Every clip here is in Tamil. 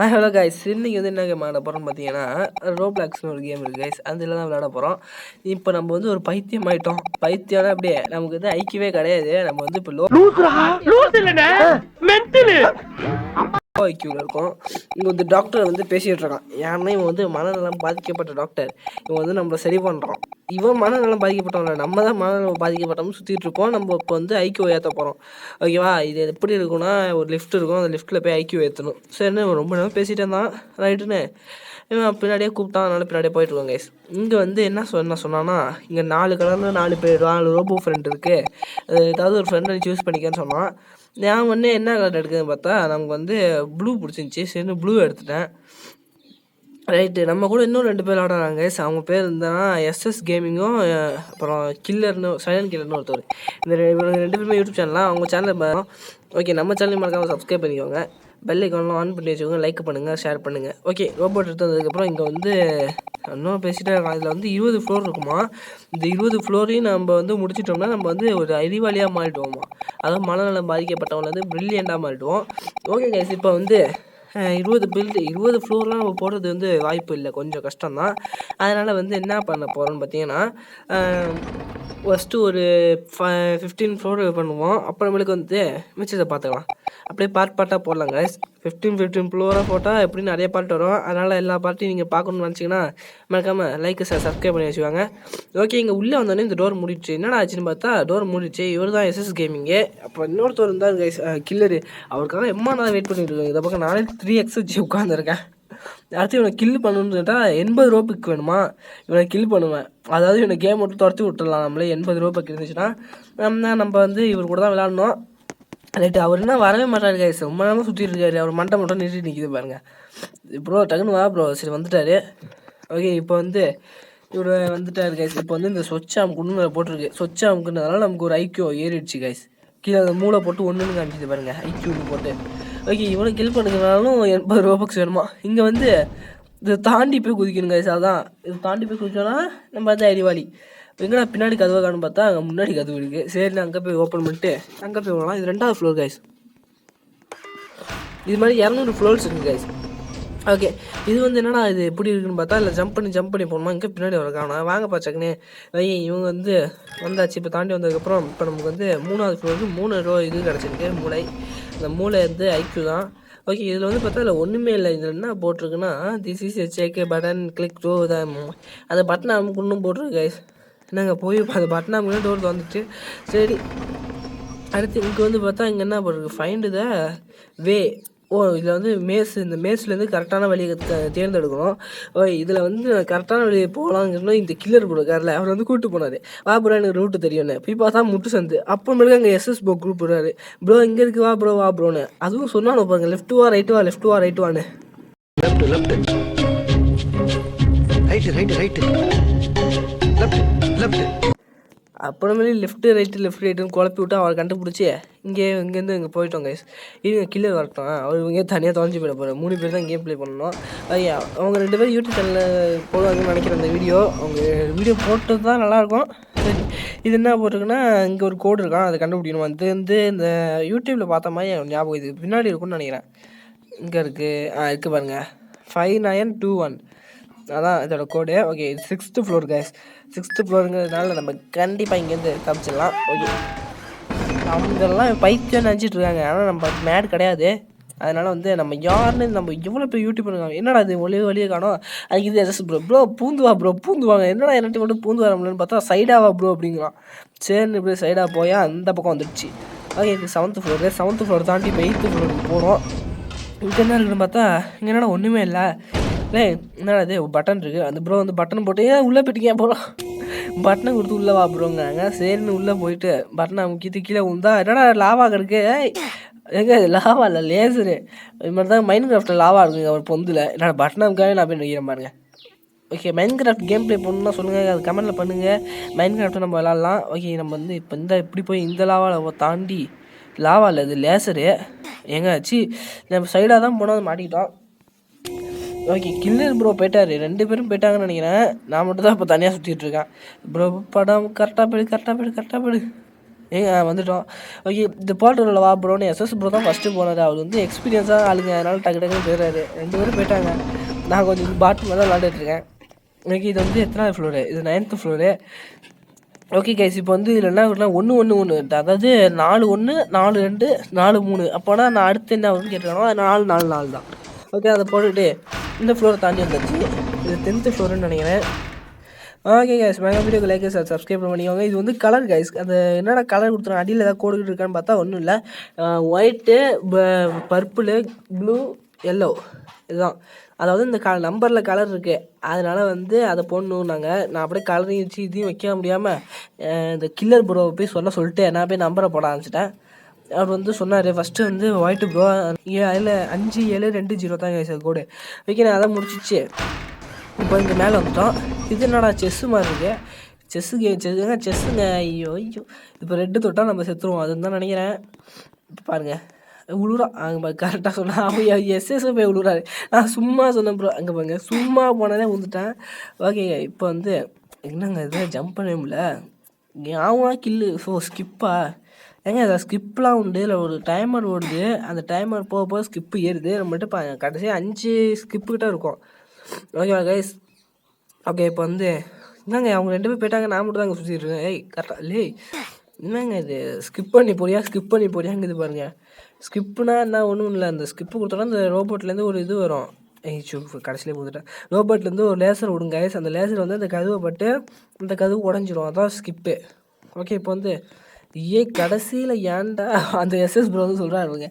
ஹலோ கைஸ், இன்னைக்கு வந்து என்ன கேம் ஆட போகிறோம்னு பார்த்தீங்கன்னா ரோப்ளாக்ஸ்னு ஒரு கேம் இருக்குது கைஸ். அதில் தான் விளையாட போகிறோம். இப்போ நம்ம வந்து ஒரு பைத்தியம் ஆகிட்டோம். பைத்தியம்னா அப்படியே நமக்கு வந்து ஐக்கியவே கிடையாது. நம்ம வந்து இப்போ ஐக்கியூவில் இருக்கோம். இங்கே வந்து டாக்டர் வந்து பேசிகிட்டு இருக்கான். யாருன்னா இவன் வந்து மனநலம் பாதிக்கப்பட்ட டாக்டர். இவன் வந்து நம்மளை சரி பண்ணுறான். இவன் மனநலம் பாதிக்கப்பட்டவங்கள நம்ம தான் மனநலம் பாதிக்கப்பட்டோம்னு சுற்றிட்டு இருக்கோம். நம்ம இப்போ வந்து ஐக்கியூ ஏற்ற போகிறோம். ஓகேவா? இது எப்படி இருக்குன்னா, ஒரு லிஃப்ட் இருக்கும். அந்த லிஃப்ட்டில் போய் ஐக்கியூ ஏற்றணும். சரின்னு ரொம்ப நேரம் பேசிகிட்டே இருந்தான். ரைட்டுன்னு இவன் பின்னாடியே கூப்பிட்டான். அதனால பின்னாடியே போயிட்டுருக்கோம் கைஸ். இங்கே வந்து என்ன சொன்னான்னா, இங்கே 4 கலரில் 4 ரோபோ ஃப்ரெண்ட் இருக்குது. ஏதாவது ஒரு ஃப்ரெண்டை சூஸ் பண்ணிக்கன்னு சொன்னான். நான் வந்து என்ன கலர் எடுக்குதுன்னு பார்த்தா நமக்கு வந்து ப்ளூ பிடிச்சிருந்துச்சி. சரின்னு ப்ளூ எடுத்துட்டேன். ரைட்டு, நம்ம கூட இன்னும் 2 பேர் விளாடுறாங்க கைஸ். அவங்க பேர் இருந்தால் எஸ்எஸ் கேமிங்கும் அப்புறம் கில்லர்னு சைலண்ட் கில்லர்னு ஒருத்தர். இந்த 2 பேருமே யூடியூப் சேனலாக அவங்க சேனலில் பாருங்க. ஓகே, நம்ம சேனல் மறக்காமல் சப்ஸ்கிரைப் பண்ணிக்கோங்க. பெல் ஐக்கான்லாம் ஆன் பண்ணி வச்சுக்கோங்க. லைக் பண்ணுங்கள், ஷேர் பண்ணுங்கள். ஓகே, ரோபோட் எடுத்ததுக்கப்புறம் இங்கே வந்து இன்னும் பேசிகிட்டே இருக்கான். இதில் வந்து 20 ஃப்ளோர் இருக்குமா. இந்த 20 ஃப்ளோரையும் நம்ம வந்து முடிச்சிட்டோம்னா நம்ம வந்து ஒரு அறிவாளியாக மாறிடுவோமா. அதாவது மனநலம் பாதிக்கப்பட்டவங்க வந்து ப்ரில்லியண்ட்டாக மாறிடுவோம். ஓகே கைஸ், இப்போ வந்து 20 ஃப்ளோர்லாம் நம்ம போடுறது வந்து வாய்ப்பு இல்லை, கொஞ்சம் கஷ்டம்தான். அதனால் வந்து என்ன பண்ண போகிறோன்னு பார்த்தீங்கன்னா, ஃபஸ்ட்டு ஒரு 15 ஃப்ளோர் பண்ணுவோம். அப்புறமேலுக்கு வந்து மிச்சத்தை பார்த்துக்கலாம். அப்படியே பார்ட்டாக போடலாம் கைஸ். 15 ஃப்ளோராக போட்டால் எப்படி நிறைய பார்ட் வரும். அதனால் எல்லா பார்ட்டையும் நீங்கள் பார்க்கணுன்னு நினச்சிங்கன்னா மறக்காமல் லைக்கு சப்ஸ்கிரைப் பண்ணி வச்சுக்கோங்க. ஓகே, இங்கே உள்ளே வந்தோடனே இந்த டோர் மூடிடுச்சு. என்னடா ஆச்சுன்னு பார்த்தா டோர் மூடிடுச்சு. இவர் தான் எஸ்எஸ் கேமிங்கு. அப்புறம் இன்னொருத்தர் இருந்தார் கைஸ், கில்லரு. அவருக்காக நான் வெயிட் பண்ணிட்டு இருக்கேன். இதை பக்கம் நானே 3x வச்சு உட்காந்துருக்கேன். அடுத்து இவனை கில் பண்ணணுன்னு கேட்டால் 80 ரூபாய்க்கு வேணுமா. இவனை கில் பண்ணுவேன். அதாவது இவனை கேம் மட்டும் துரத்தி விட்டுடலாம். நம்மளே 80 ரூபாய்க்கு இருந்துச்சுன்னா நம்ம வந்து இவர் கூட தான் விளாட்ணும். ரைட்டு, அவர் என்ன வரவே மாட்டாரு கைஸ். ரொம்ப நேரமாக சுற்றிட்டு இருக்காரு. அவர் மண்டை மட்டும் நிறுத்தி நிற்கிது பாருங்க. ப்ரோ டக்குன்னு வா ப்ரோ. சரி, வந்துட்டாரு. ஓகே, இப்போ வந்து இவர் வந்துட்டாரு கைஸ். இப்போ வந்து இந்த சொச்ச அமுக்குன்னு போட்டிருக்கு. சொச்ச அமுக்குன்றதுனால நமக்கு ஒரு ஐக்கியூ ஏறிடுச்சு கைஸ். கீழே அந்த மூளை போட்டு ஒன்றுன்னு காமிச்சிது பாருங்கள், ஐக்கியூன்னு போட்டு. ஓகே, இவனை கில் பண்ணுறதுனாலும் 80 ரூபாய்க்கு வேணுமா. இங்கே வந்து இதை தாண்டி போய் குதிக்கணும் கைஸ். அதான் இது தாண்டி போய் குதிச்சோன்னா நம்ம வந்து அறிவாளி. எங்கடா பின்னாடி கதவை காணும் பார்த்தா அங்கே முன்னாடி கதவு இருக்குது. சரி, அங்கே போய் ஓப்பன் பண்ணிட்டு அங்கே போய் விடலாம். இது 2வது ஃப்ளோர் கைஸ். இது மாதிரி 200 ஃப்ளோர்ஸ் இருக்குது கைஸ். ஓகே, இது வந்து என்னடா இது எப்படி இருக்குன்னு பார்த்தா இல்லை ஜம்ப் பண்ணி போகணுமா. இங்கே பின்னாடி வர காணும். வாங்கப்பா சக்குன்னு. இவங்க வந்து வந்தாச்சு. இப்போ தாண்டி வந்ததுக்கப்புறம் இப்போ நமக்கு வந்து 3வது ஃப்ளோருக்கு 3 ரூபா இது கிடச்சிருக்கு, மூளை. அந்த மூளை வந்து ஐக்கியூ தான். ஓகே, இதில் வந்து பார்த்தா இல்லை ஒன்றுமே இல்லை. இதில் என்ன போட்டிருக்குன்னா, this is a check button click to the அந்த பட்டனை நமக்கு போட்டிருக்கு கைஸ். என்னங்க போய் அந்த பட்டனை நமக்கு டோர் வந்துட்டு. சரி, அடுத்து இங்கே வந்து பார்த்தா இங்கே என்ன போட்டிருக்கு, ஃபைண்டு த வே. இதில் வந்து இந்த மேஸ்லேருந்து கரெக்டான வழியை தேர்ந்தெடுக்கணும். இதில் வந்து கரெக்டான வழியை போகலான்னு இந்த கில்லர் போடுறாருல, அவர் வந்து கூப்பிட்டு போனார். வா ப்ரோ, எனக்கு ரூட்டு தெரியும்னு. போய் பார்த்தா முட்டு சந்து. அப்புறமேலுக்கு அங்கே எஸ்எஸ் ப்ரோ குரூப் போடுறாரு. ப்ரோ இங்கே இருக்குது, வா ப்ரோன்னு. அதுவும் சொன்னாலும் பாருங்க, லெஃப்ட் வா ரைட்டு வான்னு. அப்புறமேலே லெஃப்ட் ரைட்டுன்னு குழப்பி விட்டு அவரை கண்டுபிடிச்சி இங்கேருந்து இங்கே போயிட்டோம் கைஸ். இவங்க கில்லர் வரட்டும். அவர் இங்கே தனியாக தொலைஞ்சி போயிட போகிறேன். 3 பேர் தான் கேம் ப்ளே பண்ணணும். அவங்க 2 பேரும் யூடியூப் சேனலில் போடுவாங்கன்னு நினைக்கிறேன். அந்த அவங்க வீடியோ போட்டது தான் நல்லாயிருக்கும். சரி, இது என்ன போட்டிருக்குன்னா, இங்கே ஒரு கோடு இருக்கான், அதை கண்டுபிடிக்கணும். அது வந்து இந்த யூடியூப்பில் பார்த்த மாதிரி ஞாபகம் இது பின்னாடி இருக்குன்னு நினைக்கிறேன். இங்கே இருக்குது பாருங்கள், 5921. அதான் இதோட code. Okay, 6th floor guys. 6th ஃப்ளோருங்கிறதுனால நம்ம கண்டிப்பாக இங்கேருந்து தப்பிச்சிடலாம். ஓகே, அவங்கெல்லாம் பைத்தியம் நினச்சிட்டு இருக்காங்க. ஆனால் நம்ம மேட் கிடையாது. அதனால் வந்து நம்ம யாருன்னு நம்ம எவ்வளோ பேர் யூடியூப் பண்ணுவாங்க. என்னடா அது வழியே காணும். அதுக்கு இது எஸ் ப்ரோ பூந்து வாங்க. என்னடா என்னட்டு மட்டும் பூந்து வர முடியலன்னு பார்த்தா சைடாவா ப்ரோ அப்படிங்கிறான். சரின்னு இப்படி சைடாக போய் அந்த பக்கம் வந்துடுச்சு. ஓகே, இது 7th ஃப்ளோர் தாண்டி இப்போ 8th ஃப்ளோருக்கு போகிறோம். இங்கே என்ன இருக்குன்னு பார்த்தா இங்கே என்னடா ஒன்றுமே இல்லை. என்னடா இது பட்டன் இருக்குது. அந்த ப்ரோ வந்து பட்டன் போட்டு உள்ளே போயிட்டு போகிறோம். பட்டனை கொடுத்து உள்ளே வா ப்ரோங்கிறாங்க. சரின்னு உள்ளே போயிட்டு பட்டனை அமுக்கிட்டு கீழே உந்தா என்னடா லாவா கிடக்கு. எங்கே லாவா இல்லை, லேசரு. இது மாதிரி தான் மைண்ட் கிராஃப்டில் லாவா இருக்குங்க ஒரு பொந்தில். என்னோட பட்டனை அமுக்காவே நான் போய் நினைக்கிறேன் பாருங்க. Okay, mind craft game play பண்ணணும்னா சொல்லுங்கள், அது கமெண்ட்டில் பண்ணுங்கள். மைண்ட் கிராஃப்ட்டை நம்ம விளாட்லாம். ஓகே, நம்ம வந்து இப்போ இப்படி போய் இந்த லாவாவில் தாண்டி லாவா இல்லை, இது லேசரு. ஆச்சு நம்ம சைடாக தான் போனால் மாட்டிக்கிட்டோம். ஓகே, கில்லர் ப்ரோ போயிட்டார். 2 பேரும் போயிட்டாங்கன்னு நினைக்கிறேன். நான் மட்டும் தான் இப்போ தனியாக சுற்றிட்டு இருக்கேன். ப்ரோ படம் கரெக்டாக போயிடு. வந்துட்டோம். ஓகே, இந்த போர்ட்டலில் வா ப்ரோன்னு எஸ்எஸ் ப்ரோ தான் ஃபஸ்ட்டு போனார். அவர் வந்து எக்ஸ்பீரியன்ஸாக ஆளுங்க, அதனால் டக்கு டக்குன்னு போயிடுறாரு. 2 பேரும் போயிட்டாங்க. நான் கொஞ்சம் பாட்டு மேலே விளாண்டுட்ருக்கேன். ஓகே, இது வந்து எத்தனாவது ஃப்ளோரு? இது 9th ஃப்ளோரு. ஓகே கைஸ், இப்போ வந்து இதில் என்ன ஆகுதுன்னா 1 1 1, அதாவது 4 1 4 2 4 3. அப்போனா நான் அடுத்து என்ன வரும்னு கேட்டுருக்கோம். 4 4 4 தான். ஓகே, அதை போட்டுட்டு இந்த ஃப்ளோரை தாண்டி வந்துச்சு. இது 10th ஃப்ளோருன்னு நினைக்கிறேன். ஓகே கைஸ், மேலே வீடியோக்கு லைக் சப்ஸ்கிரைப் பண்ணிக்கோங்க. இது வந்து கலர் கைஸ். அந்த என்னடா கலர் கொடுத்துருங்க, அடியில் ஏதாவது கோடு இருக்கான்னு பார்த்தா ஒன்றும் இல்லை. ஒயிட்டு, பர்பிளு, ப்ளூ, எல்லோ, இதுதான். அதாவது இந்த நம்பரில் கலர் இருக்குது, அதனால் வந்து அதை போடணும். நான் அப்படியே கலரையும் வச்சு இதையும் வைக்க முடியாமல் இந்த கில்லர் ப்ரோவை போய் சொல்லிட்டு நான் போய் நம்பரை போட ஆரம்பிச்சிட்டேன். அவர் வந்து சொன்னார், ஃபஸ்ட்டு வந்து ஒயிட்டு ப்ரோ அதில் 5 7 2 0 தான் கைஸ் கோடு. ஓகே, நான் அதை முடிச்சிச்சு. இப்போ இங்கே மேலே வந்துட்டோம். இது என்னடா செஸ்ஸு மாதிரி இருக்கு. செஸ்ஸுங்க. ஐயோ ஐயோ, இப்போ ரெட்டு தொட்டால் நம்ம செத்துருவோம், அதுன்னு தான் நினைக்கிறேன். இப்போ பாருங்கள், உழுறா அங்கே கரெக்டாக சொன்னால் அவன் எஸ்எஸ் போய் உழுறாரு. நான் சும்மா சொன்னேன் ப்ரோ. அங்கே பாருங்க, சும்மா போனதே வந்துட்டேன். ஓகே, இப்போ வந்து என்னங்க இது ஜம்ப் பண்ண முடியல. ஞாபகம் கில்லு. ஸ்கிப்பா ஏங்க, அதை ஸ்கிப்லாம் உண்டு. இல்லை ஒரு டைமர் ஓடுது, அந்த டைமர் போக போக ஸ்கிப்பு ஏறுது. நம்மகிட்ட கடைசியாக 5 ஸ்கிப்புக்கிட்ட இருக்கும். ஓகேவா கைஸ்? ஓகே, இப்போ வந்து என்னங்க அவங்க 2 பேர் போயிட்டாங்க, நான் மட்டும் தான் அங்கே சுற்றிட்டு இருக்கேன். கரெக்டாக இல்லை, என்னங்க இது ஸ்கிப் பண்ணி போறியாங்குது பாருங்கள். ஸ்கிப்புனா என்ன ஒன்றும் இல்லை. அந்த ஸ்கிப்பு கொடுத்தோன்னா அந்த ரோபோட்லேருந்து ஒரு இது வரும். கடைசியிலே போட்டுட்டேன். ரோபோட்லேருந்து ஒரு லேசர் விடுங்க கைஸ். அந்த லேசர் வந்து அந்த கதவை பட்டு அந்த கதவு உடஞ்சிரும், அதான் ஸ்கிப்பு. ஓகே, இப்போ வந்து கடைசியில் ஏன்டா அந்த எஸ்எஸ் ப்ரோ வந்து சொல்கிறாருங்க,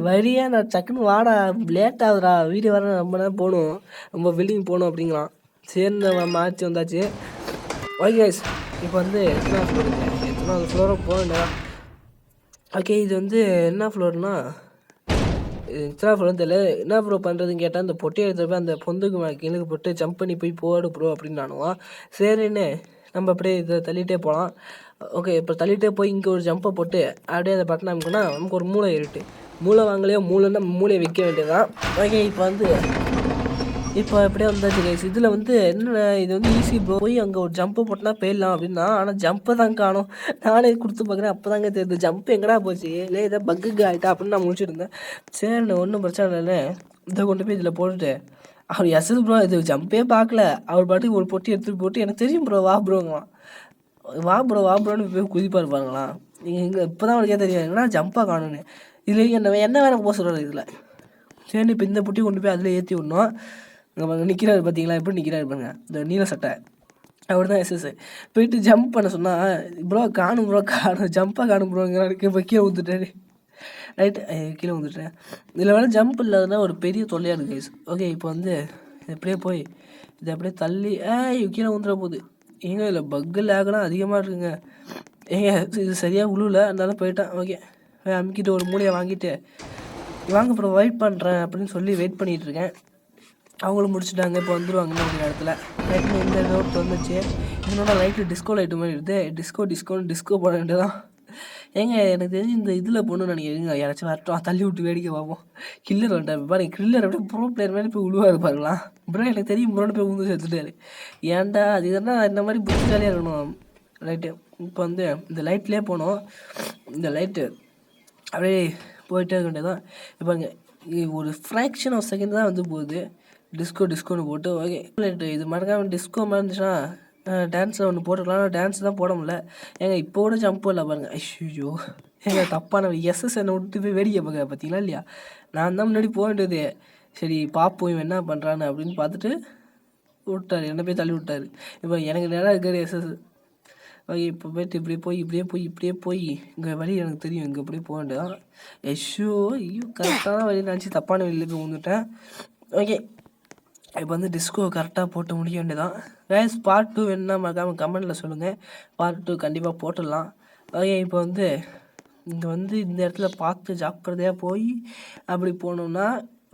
வரியா நான் டக்குன்னு வாடா, லேட் ஆகுதுடா, வீடியோ வர ரொம்ப நேரம் போகணும், ரொம்ப பில்டிங் போகணும் அப்படிங்களாம். சேர்ந்து மாற்றி வந்தாச்சு. ஓகே கைஸ், இப்போ வந்து எத்தனாவது ஃப்ளோரை போக வேண்டியதான். ஓகே, இது வந்து என்ன ஃப்ளோர்னா எத்தனை ஃப்ளோர்னு தெரியல. என்ன ப்ரோ பண்ணுறதுன்னு கேட்டால், அந்த பொட்டி எடுத்துகிட்டு போய் அந்த பொந்துக்கு கீழே போட்டு ஜம்ப் பண்ணி போய் போடு ப்ரோ அப்படின்னு நானுவா. சரின்னு நம்ம அப்படியே இதை தள்ளிகிட்டே போகலாம். ஓகே, இப்போ தள்ளிகிட்டே போய் இங்கே ஒரு ஜம்பை போட்டு அப்படியே அந்த பட்டன் அமைக்கணும்னா நமக்கு ஒரு மூளை ஏறிட்டு, மூளை வாங்கலையோ மூளைன்னா மூளையை வைக்க வேண்டியதுதான். ஓகே, இப்போ எப்படியே வந்தாச்சு கைஸ். இதில் வந்து என்ன, இது வந்து ஈஸி ப்ரோ. போய் அங்கே ஒரு ஜம்பை போட்டோன்னா போயிடலாம் அப்படின்னா, ஆனால் ஜம்பை தான் காணும். நானே கொடுத்து பார்க்குறேன், அப்போ தாங்க தெரியுது ஜம்ப் எங்கடா போச்சு. இல்லை இதை பக்குக்கு ஆகிட்டா அப்படின்னு நான் முடிச்சுட்டு இருந்தேன். சரி, ஒன்றும் பிரச்சனை இல்லைன்னு இதை கொண்டு போய் இதில் போட்டுட்டு, அவர் எஸ்எஸ் ப்ரோ இது ஜம்பே பார்க்கல, அவர் பாட்டுக்கு ஒரு பொட்டி எடுத்துகிட்டு போட்டு, எனக்கு தெரியும் ப்ரோ வா ப்ரோங்களாம், வா ப்ரோன்னு போய் குதிப்பார் பாருங்களாம். நீங்கள் இங்கே இப்போ தான் அவனுக்கே தெரியும் ஏன்னா ஜம்பாக காணுன்னு. இதில் என்ன வேறு போக சொல்கிறார் இதில். சரி, இப்போ இந்த பொட்டி கொண்டு போய் அதில் ஏற்றி விடணும். அங்கே நிற்கிறாரு பார்த்தீங்களா, எப்படி நிற்கிறாரு பாருங்க, இந்த நீல சட்டை, அவர் தான் எஸ்எஸ். போயிட்டு ஜம்ப் பண்ண சொன்னால், ப்ரோ காணும் ஜம்பாக காணும் ப்ரோங்கிறாருக்கு. இப்போ கீழே ஊற்றுட்டாரு. ரைட்டு, கீழே வந்துட்டேன். இதில் வேணால் ஜம்ப் இல்லாததுனா ஒரு பெரிய தொல்லையாக இருக்குது கைஸ். ஓகே, இப்போ வந்து எப்படியே போய் இதை அப்படியே தள்ளி கீழே வந்துட போகுது. ஏங்க இதில் பக்கு லேகலாம் அதிகமாக இருக்குங்க. ஏங்க இது சரியாக உழுவில், அதனால போயிட்டேன். ஓகே, அமுக்கிட்டு ஒரு மூலையை வாங்கிட்டு வாங்க அப்புறம் வெயிட் பண்ணுறேன் அப்படின்னு சொல்லி வெயிட் பண்ணிகிட்ருக்கேன். அவங்களும் முடிச்சுட்டாங்க, இப்போ வந்துடுவாங்க இன்னும் இடத்துல. லைட்டு இந்த ரோட் வந்துச்சு. இதனோட லைட்டு டிஸ்கோ லைட்டு மாதிரி இருக்குது. டிஸ்கோ போட வேண்டியதான். ஏங்க எனக்கு தெரிஞ்சு இந்த இதில் போகணுன்னு நினைக்கிறீங்க, யாராச்சும் வரட்டும், தள்ளி விட்டு வேடிக்கை பார்ப்போம். கில்லர் வந்துட்டார் பாருங்க, கில்லர் அப்படியே ப்ரோ பிளேயர் மாதிரி போய் உழுவாரு பாருங்களாம். ப்ரோ எனக்கு தெரியும் ப்ரோன்னு போய் உழுந்து சேர்த்துட்டாரு. ஏன்டா அது இதெல்லாம் இந்த மாதிரி புத்திசாலியாக இருக்கணும். ரைட்டு, இப்போ வந்து இந்த லைட்லேயே போனோம். இந்த லைட்டு அப்படியே போயிட்டே இருக்க வேண்டியதான். இப்போ இங்கே ஒரு ஃப்ராக்ஷன் ஆஃப் செகண்ட் தான் வந்து போகுது. டிஸ்கோன்னு போட்டு ஓகே லைட்டு இது மறக்காமல் டிஸ்கோ மாதிரி இருந்துச்சுன்னா டான்ஸில் ஒன்று போட்டுக்கலாம். டான்ஸ் தான் போட முடியல. ஏங்க இப்போ கூட ஜம்ப் இல்லை பாருங்கள். ஐயோ ஏங்க தப்பான எஸ்எஸ் என்னை விட்டு போய் வேடிக்கை பார்க்க பார்த்தீங்களா இல்லையா? நான் தான் முன்னாடி போக வேண்டியது. சரி பார்ப்போம் இவன் என்ன பண்ணுறான்னு அப்படின்னு பார்த்துட்டு விட்டார், என்னை போய் தள்ளி விட்டார். இப்போ எனக்கு நேராக இருக்கார் எஸ்எஸ். ஓகே, இப்போ போய்ட்டு இப்படியே போய் இங்கே வழி எனக்கு தெரியும், இங்கே அப்படியே போக வேண்டியதான். ஐயோ கரெக்டான வழி நினச்சி தப்பான வழியில் போய் வந்துட்டேன். ஓகே, இப்போ வந்து டிஸ்கோ கரெக்டாக போட்டு முடிக்க வேண்டியதான். கைஸ், பார்ட் 2 வேணுன்னா மறக்காமல் கமெண்ட்டில் சொல்லுங்கள். பார்ட் 2 கண்டிப்பாக போட்டுடலாம். ஓகே, இப்போ வந்து இந்த இடத்துல பார்த்து ஜாக்கிரதையாக போய் அப்படி போனோம்னா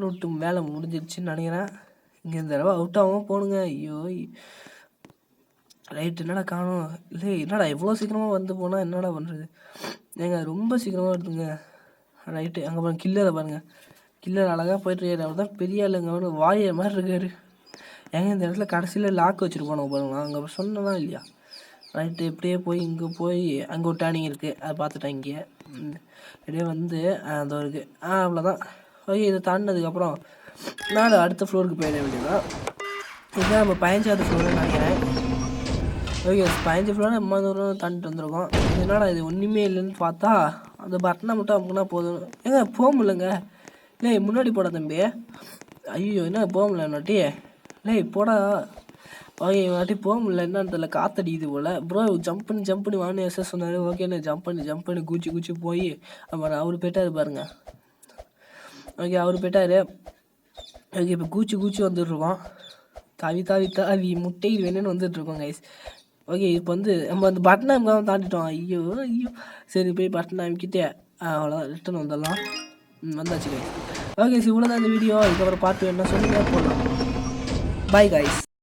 ரூட்டு வேலை முடிஞ்சிருச்சுன்னு நினைக்கிறேன். இங்கே இந்த தடவை அவுட் ஆகாமல் போகணுங்க. ஐயோ ரைட், என்னடா காணும், இல்லை என்னடா எவ்வளோ சீக்கிரமாக வந்து போனால் என்னடா பண்ணுறது. ஏங்க ரொம்ப சீக்கிரமாக வருதுங்க. ரைட்டு, அங்கே பாருங்க கில்லரை பாருங்கள், கில்லர் அழகாக போயிட்டுருக்காரு. அவர் தான் பெரிய ஆளுங்க, அவர் வாரியர் மாதிரி இருக்காரு. ஏங்க இந்த இடத்துல கடைசியில் லாக் வச்சுட்டு போனோம் பாருங்களா, அங்கே சொன்னதான் இல்லையா. ரைட்டு இப்படியே போய் இங்கே போய் அங்கே ஒரு டேர்னிங் இருக்குது, அதை பார்த்துட்டேன். இங்கே இப்படியே வந்து அதோ இருக்குது. அவ்வளோதான். ஓகே, இதை தாண்டினதுக்கப்புறம் நான் அடுத்த ஃப்ளோருக்கு போயிட வேண்டியதுதான். இதுதான் நம்ம 15வது ஃப்ளோர்னு நினைக்கிறேன். ஓகே, 15 ஃப்ளோர் நம்ம தூரம் தாண்டிட்டு வந்திருக்கோம். என்னடா இது ஒன்றுமே இல்லைன்னு பார்த்தா அந்த பட்டனை மட்டும் அமுக்குனா போதும். ஏங்க போக முடியலங்க. இல்லை முன்னாடி போட தம்பி. ஐயோ என்ன போக முடியல நாட்டி. இல்லை போடா. ஓகே வாட்டி போக முடியல, என்னன்னு தெரியல, காத்தடிக்குது போல். ப்ரோ ஜம்ப் பண்ணி வான்னு எஸ் சொன்னார். ஓகேண்ணே ஜம்ப் பண்ணி குச்சி போய் அப்புறம் அவர் போயிட்டாரு பாருங்க. ஓகே அவர் போயிட்டார். ஓகே இப்போ கூச்சி வந்துட்டுருக்கோம். தாவி முட்டையில் வேணும்னு வந்துட்டுருக்கோம் கைஸ். ஓகே இப்போ வந்து நம்ம அந்த பட்டனை அமுக்காம தாண்டிட்டோம். ஐயோ சரி போய் பட்டனை அமுக்கிட்டே அவ்வளோதான், ரிட்டன் வந்துடலாம். வந்தாச்சு கைஸ். ஓகே இவ்வளோ தான் இந்த வீடியோ. இதுக்கப்புறம் பார்த்து என்ன சொல்லுங்கள் போடலாம். Bye guys.